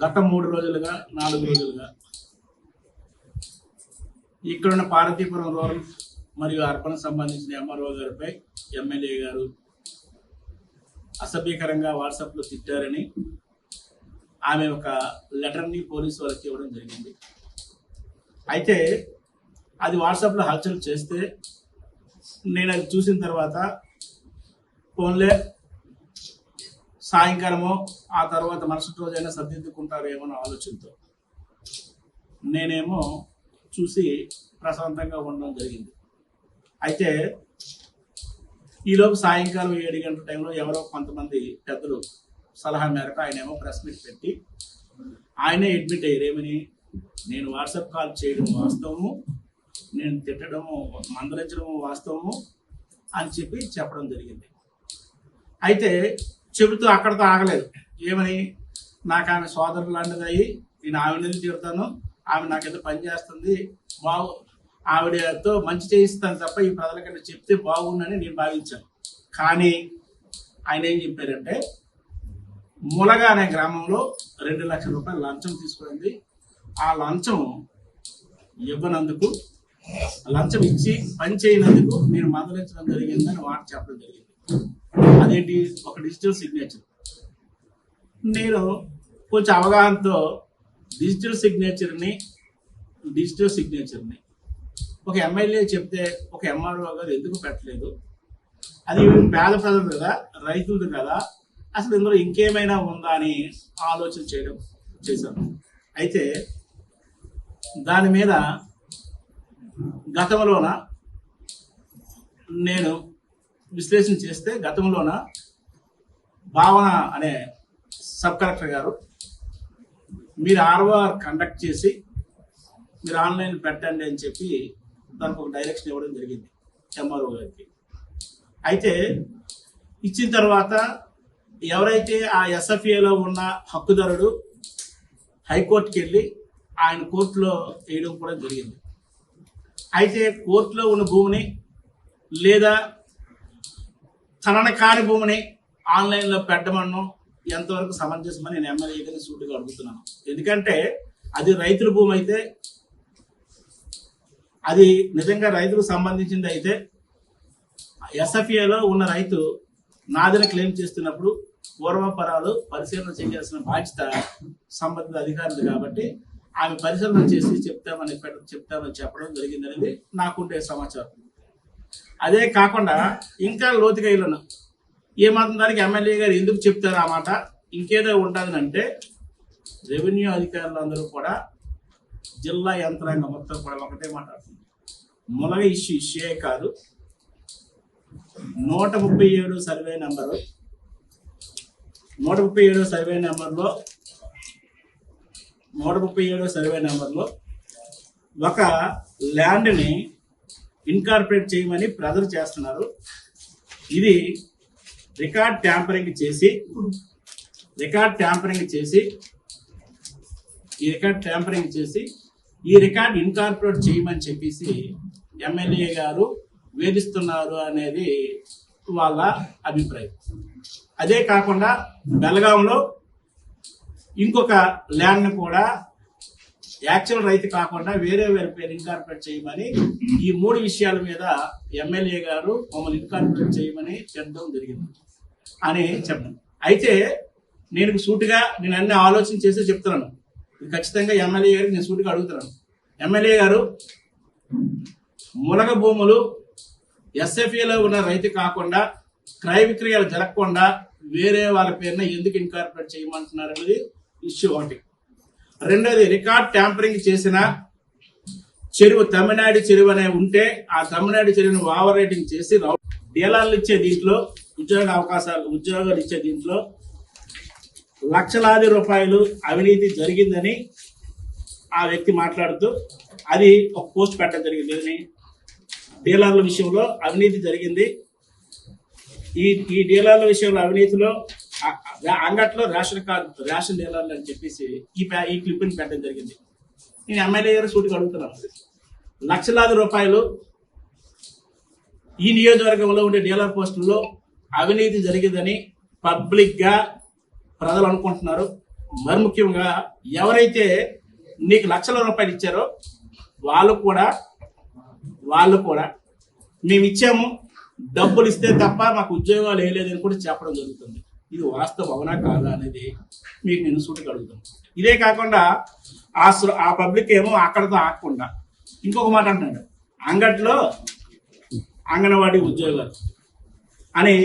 గత 3 రోజులుగా 4 రోజులుగా ఇక్కడున్న పార్వతీపురం రూరల్ మరియు అర్బన్ సంబంధించిన ఎంఆర్ఓ గారిపై ఎమ్మెల్యే గారు అసభ్యకరంగా వాట్సాప్లో తిట్టారని ఆమె ఒక లెటర్ని పోలీసు వాళ్ళకి ఇవ్వడం జరిగింది. అయితే అది వాట్సాప్లో హల్చల్ చేస్తే నేను అది చూసిన తర్వాత ఫోన్లే సాయంకాలమో ఆ తర్వాత మరుసటి రోజైనా సర్దిద్దుకుంటారేమో అనే ఆలోచనతో నేనేమో చూసి ప్రశాంతంగా ఉండడం జరిగింది. అయితే ఈలోపు సాయంకాలం 7 గంటల టైంలో ఎవరో కొంతమంది పెద్దలు సలహా మేరకు ఆయనేమో ప్రెస్ మీట్ పెట్టి ఆయనే అడ్మిట్ అయ్యారు. ఏమని, నేను వాట్సాప్ కాల్ చేయడం వాస్తవము, నేను తిట్టడము మందలించడము వాస్తవము అని చెప్పడం జరిగింది. అయితే చెబుతూ అక్కడితో ఆగలేదు. ఏమని, నాకు ఆమె సోదరులు లాంటిది అయ్యి నేను ఆవిడ తిడతాను, ఆమె నాకేదో పని చేస్తుంది, ఆవిడతో మంచి చేయిస్తాను తప్ప ఈ ప్రజలకంటే చెప్తే బాగుందని నేను భావించాను. కానీ ఆయన ఏం చెప్పారంటే, ములగ అనే గ్రామంలో 2 లక్షల రూపాయలు లంచం తీసుకుంది. ఆ లంచం ఇవ్వనందుకు, లంచం ఇచ్చి పని చేయనందుకు నేను మందలించడం జరిగిందని వాటి చెప్పడం జరిగింది. అదేంటి, ఒక డిజిటల్ సిగ్నేచర్. నేను కొంచెం అవగాహనతో డిజిటల్ సిగ్నేచర్ని ఒక ఎమ్మెల్యే చెప్తే ఒక ఎంఆర్ఓ గారు ఎందుకు పెట్టలేదు? అది పేద ప్రజలు కదా, రైతులది కదా, అసలు ఇందులో ఇంకేమైనా ఉందా అని ఆలోచన చేశాను. అయితే దాని మీద గతంలోన నేను విశ్లేషణ చేస్తే, గతంలోన భావన అనే సబ్ కలెక్టర్ గారు మీరు ఆర్ఓఆర్ కండక్ట్ చేసి మీరు ఆన్లైన్ పెట్టండి అని చెప్పి దానికి ఒక డైరెక్షన్ ఇవ్వడం జరిగింది ఎంఆర్ఓ గారికి. అయితే ఇచ్చిన తర్వాత ఎవరైతే ఆ ఎస్ఎఫ్ఏలో ఉన్న హక్కుదారుడు హైకోర్టుకి వెళ్ళి ఆయన కోర్టులో వేయడం కూడా జరిగింది. అయితే కోర్టులో ఉన్న భూమిని లేదా తనని కాని భూమిని ఆన్లైన్లో పెట్టమనడం ఎంతవరకు సమంజసమని నేను ఎమ్మెల్యే గారిని సూటిగా అడుగుతున్నాను. ఎందుకంటే అది రైతుల భూమి అయితే, అది నిజంగా రైతులకు సంబంధించింది అయితే ఎస్ఎఫ్ఏలో ఉన్న రైతు నాదిని క్లెయిమ్ చేస్తున్నప్పుడు పూర్వపరాలు పరిశీలన చేయాల్సిన బాధ్యత సంబంధిత అధికారులు కాబట్టి ఆమె పరిశీలన చేసి చెప్తామని చెప్పడం జరిగిందనేది నాకుండే సమాచారం. అదే కాకుండా ఇంకా లోతుగా వెళ్ళను, ఏమాత్రం దానికి ఎమ్మెల్యే గారు ఎందుకు చెప్తారు ఆ మాట, ఇంకేదో ఉంటుందని అంటే, రెవెన్యూ అధికారులు అందరూ కూడా జిల్లా యంత్రాంగం మొత్తం కూడా ఒకటే మాట్లాడుతుంది. ములగ ఇష్యూ కాదు, 137 సర్వే నెంబరు 137 సర్వే నెంబర్లో ఒక ల్యాండ్ని ఇన్కార్పొరేట్ చేయమని ప్రజలు చేస్తున్నారు. ఇది రికార్డ్ ట్యాంపరింగ్ చేసి ఈ రికార్డ్ ఇన్కార్పొరేట్ చేయమని చెప్పేసి ఎమ్మెల్యే గారు వేధిస్తున్నారు అనేది వాళ్ళ అభిప్రాయం. అదే కాకుండా బెల్గాంలో ఇంకొక ల్యాండ్ని కూడా యాక్చువల్ రైతు కాకుండా వేరే పేరు ఇన్కార్పొరేట్ చేయమని, ఈ 3 విషయాల మీద ఎమ్మెల్యే గారు మమ్మల్ని ఇన్కార్పొరేట్ చేయమని చెప్పడం జరిగింది అని చెప్పాను. అయితే నేను అన్ని ఆలోచన చేసి చెప్తున్నాను. ఖచ్చితంగా ఎమ్మెల్యే గారికి నేను సూటిగా అడుగుతున్నాను. ఎమ్మెల్యే గారు, ములగ భూములు ఎస్ఎఫ్ఏలో ఉన్న రైతు కాకుండా క్రయ విక్రయాలు జరగకుండా వేరే వాళ్ళ పేరున ఎందుకు ఇన్కార్పొరేట్ చేయమంటున్నారు అనేది ఇష్యూ ఒకటి. రెండోది, రికార్డ్ ట్యాంపరింగ్ చేసిన చెరువు తమిళనాడు చెరువు అనే ఉంటే ఆ తమిళనాడు చెరువును ఓవర్ రేటింగ్ చేసి డీలర్లు ఇచ్చే దీంట్లో ఉద్యోగాలు ఇచ్చే దీంట్లో లక్షలాది రూపాయలు అవినీతి జరిగిందని ఆ వ్యక్తి మాట్లాడుతూ అది ఒక పోస్ట్ పెట్టడం జరిగింది. డీలర్ల విషయంలో అవినీతి జరిగింది, ఈ డీలర్ల విషయంలో అవినీతిలో అంగట్లో రేషన్ డీలర్లు అని చెప్పేసి ఈ క్లిప్ని పెట్టడం జరిగింది. నేను ఎమ్మెల్యే గారు సూటిగా అడుగుతున్నాను, లక్షలాది రూపాయలు ఈ నియోజకవర్గంలో ఉండే డీలర్ పోస్టుల్లో అవినీతి జరిగిందని పబ్లిక్ గా ప్రజలు అనుకుంటున్నారు. మరి ముఖ్యంగా ఎవరైతే నీకు లక్షల రూపాయలు ఇచ్చారో వాళ్ళు కూడా మేము ఇచ్చాము, డబ్బులు ఇస్తే తప్ప మాకు ఉద్యోగాలు వేయలేదని కూడా చెప్పడం జరుగుతుంది. ఇది వాస్తవం అవునా కాదా అనేది మీకు నేను సూటిగా అడుగుతాను. ఇదే కాకుండా ఆ పబ్లిక్ ఏమో అక్కడతో ఆగకుండా ఇంకొక మాట అంటున్నాడు, అంగట్లో అంగన్వాడీ ఉద్యోగాలు అని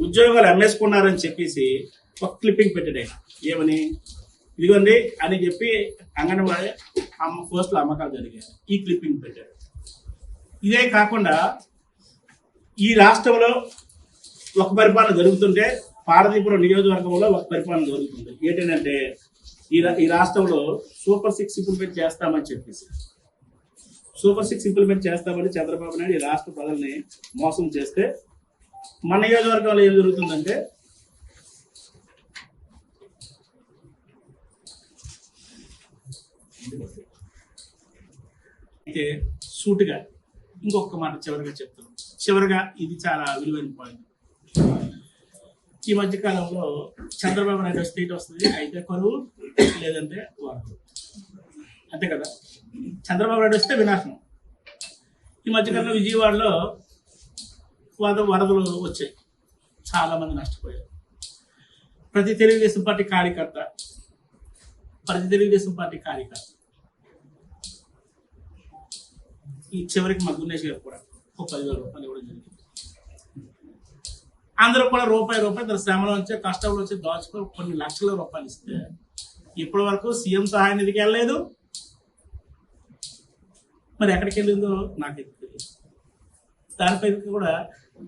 ఉద్యోగాలు అమ్మేసుకున్నారని చెప్పేసి ఒక క్లిప్పింగ్ పెట్టాడు ఆయన. ఏమని, ఇదిగోండి అని చెప్పి అంగన్వాడీ పోస్టుల అమ్మకాలు జరిగాయి, ఈ క్లిప్పింగ్ పెట్టాడు. ఇదే కాకుండా ఈ రాష్ట్రంలో ఒక పరిపాలన జరుగుతుంటే పార్వతీపురం నియోజకవర్గంలో ఒక పరిపాలన జరుగుతుంది. ఏంటంటే ఈ రాష్ట్రంలో సూపర్ 6 ఇంప్లిమెంట్ చేస్తామని చెప్పేసి సూపర్ 6 ఇంప్లిమెంట్ చేస్తామని చంద్రబాబు నాయుడు ఈ రాష్ట్ర ప్రజల్ని మోసం చేస్తే మన నియోజకవర్గంలో ఏం జరుగుతుందంటే అయితే సూటిగా ఇంకొక మాట చివరిగా చెప్తాను. చివరిగా ఇది చాలా విలువైన పాయింట్. ఈ మధ్యకాలంలో చంద్రబాబు నాయుడు స్టేట్ వస్తుంది, అయితే కరువు లేదంటే వరదలు, అంతే కదా. చంద్రబాబు నాయుడు వస్తే వినాశనం. ఈ మధ్యకాలంలో విజయవాడలో వరదలు వచ్చాయి, చాలా మంది నష్టపోయారు. ప్రతి తెలుగుదేశం పార్టీ కార్యకర్త ఈ చివరికి మా గున్నేష్ గారు కూడా ఒక 10,000 రూపాయలు ఇవ్వడం జరిగింది. అందరూ కూడా రూపాయి తన శ్రమలో వచ్చే కష్టంలో వచ్చి దాచుకొని కొన్ని లక్షల రూపాయలు ఇస్తే ఇప్పటి వరకు సీఎం సహాయ నిధికి వెళ్ళలేదు. మరి ఎక్కడికి వెళ్ళిందో నాకు తెలియదు. దానిపై కూడా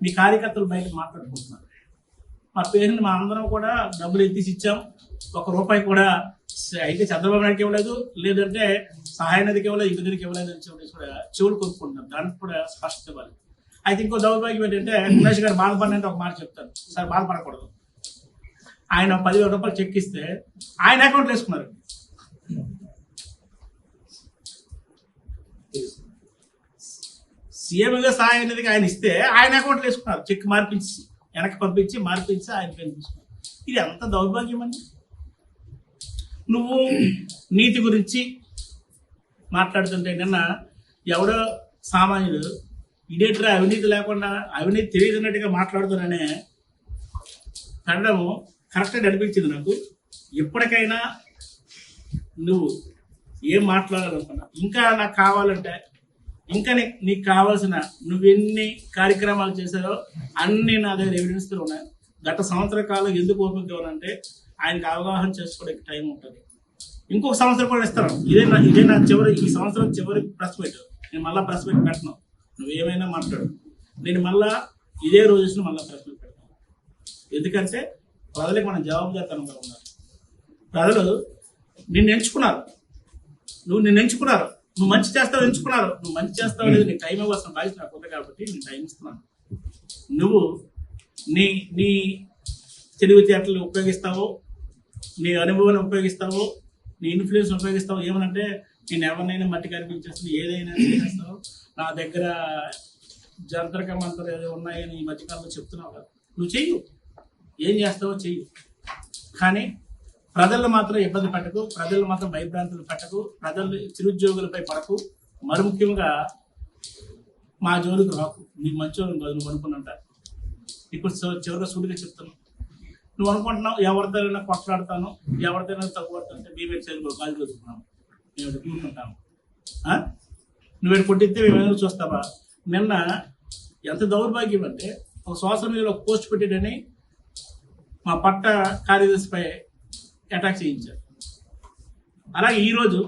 మీ కార్యకర్తలు బయట మాట్లాడుకుంటున్నారు. మా పేరుని మా అందరం కూడా డబ్బులు ఎత్తిసి ఇచ్చాం, 1 రూపాయి కూడా అయితే చంద్రబాబు నాయుడుకి ఇవ్వలేదు, లేదంటే సహాయ నిధికి ఇవ్వలేదు, ఇంటికి ఇవ్వలేదు అని చెప్పి కూడా చెవులు కొనుక్కుంటున్నారు. దానికి కూడా స్పష్టత ఇవ్వాలి. అయితే ఇంకో దౌర్భాగ్యం ఏంటంటే గుణేష్ గారు బాధపడినంటే ఒక మాట చెప్తాను సార్, బాధపడకూడదు. ఆయన 10,000 రూపాయలు చెక్ ఇస్తే ఆయన అకౌంట్లో వేసుకున్నారు. సీఎంగా సహాయ నిధికి ఆయన ఇస్తే ఆయన అకౌంట్లో వేసుకున్నారు. చెక్ వెనక్కి పంపించి ఆయన పేరు తీసుకున్నారు. ఇది ఎంత దౌర్భాగ్యం అండి. నువ్వు నీతి గురించి మాట్లాడుతుంటే నిన్న ఎవడో సామాన్యుడు ఇదేంటిరా అవినీతి లేకుండా అవినీతి తెలియదున్నట్టుగా మాట్లాడుతున్నానే అనడము కరెక్ట్గా అనిపించింది నాకు. ఎప్పటికైనా నువ్వు ఏం మాట్లాడాలనుకున్నా, ఇంకా నాకు కావాలంటే ఇంకా నీకు కావాల్సిన నువ్వెన్ని కార్యక్రమాలు చేశారో అన్నీ నా దగ్గర ఎవిడెన్స్లు ఉన్నాయి. గత సంవత్సర కాలం ఎందుకు ఓపిక ఇవ్వాలంటే ఆయనకు అవగాహన చేసుకోవడానికి టైం ఉంటుంది. ఇంకొక సంవత్సరం కూడా ఇస్తాను. ఇదే నా ఈ సంవత్సరం చివరి ప్రెస్ మీట్. నేను మళ్ళీ ప్రెస్ మీట్ పెట్టను, నువ్వేమైనా మాట్లాడు. నేను మళ్ళా ఇదే రోజు మళ్ళీ ప్రెస్ మీట్ పెడతాను. ఎందుకంటే ప్రజలకు మనం జవాబుదారితనంగా ఉన్నారు. ప్రజలు నిన్ను ఎంచుకున్నారు, నువ్వు మంచి చేస్తావు ఎంచుకున్నారు. నువ్వు మంచి చేస్తావు అనేది నీకు టైం ఇవ్వాల్సిన బాధ్యత నాకు ఉంది కాబట్టి నేను టైం ఇస్తున్నాను. నువ్వు నీ తెలివితేటలు ఉపయోగిస్తావు, నీ అనుభవాన్ని ఉపయోగిస్తావు, నీ ఇన్ఫ్లుయెన్స్ ఉపయోగిస్తావు. ఏమనంటే నేను ఎవరినైనా మట్టి కనిపించేస్తాను, ఏదైనా చేస్తావు. నా దగ్గర జంతరక మంత్రాలు ఏదో ఉన్నాయని ఈ మధ్యకాలంలో చెప్తున్నావు కదా, నువ్వు చెయ్యు, ఏం చేస్తావో చెయ్యు. కానీ ప్రజలను మాత్రం ఇబ్బంది పెట్టకు, ప్రజలను మాత్రం భయభ్రాంతులు పెట్టకు, ప్రజలు చిరుద్యోగులపై పడకు. మరి ముఖ్యంగా మా జోలికి రాకు. నీకు మంచివాళ్ళు కాదు నువ్వు అనుకున్నంట. ఇప్పుడు చివరిగా సూటిగా చెప్తాను, నువ్వు అనుకుంటున్నావు ఎవరిదైనా కొట్లాడతాను, ఎవరిదైనా తగ్గుపడుతుంటే మేమే చేరుకో గాలి చదువుకున్నాము, మేము కూర్చుంటాము. నువ్వు కొట్టిస్తే మేమేమైనా చూస్తావా? నిన్న ఎంత దౌర్భాగ్యం అంటే ఒక సోషల్ మీడియాలో ఒక పోస్ట్ పెట్టాడని మా పట్ట కార్యదర్శిపై అటాక్ చేయించారు. అలాగే ఈరోజు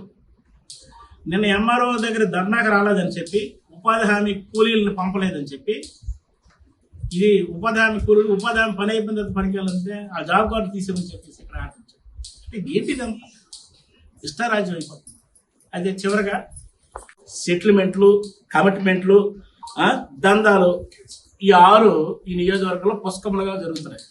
నిన్న ఎంఆర్ఓ దగ్గర ధర్నాకు రాలేదని చెప్పి, ఉపాధి హామీ కూలీలను పంపలేదని చెప్పి, ఇది ఉపాధి హామీ కూలీలు ఉపాధి హామీ పని అయిపోయిన తర్వాత పనికి వెళ్ళాలంటే ఆ జాబ్ కార్డు తీసేమని చెప్పేసి ఇక్కడ ఆటించారు. అంటే ఏంటిదంతా ఇష్టారాజ్యం అయిపోతుంది. అయితే చివరిగా సెటిల్మెంట్లు, కమిట్మెంట్లు, దందాలు ఈ 6 ఈ నియోజకవర్గంలో పుష్కములుగా జరుగుతున్నాయి.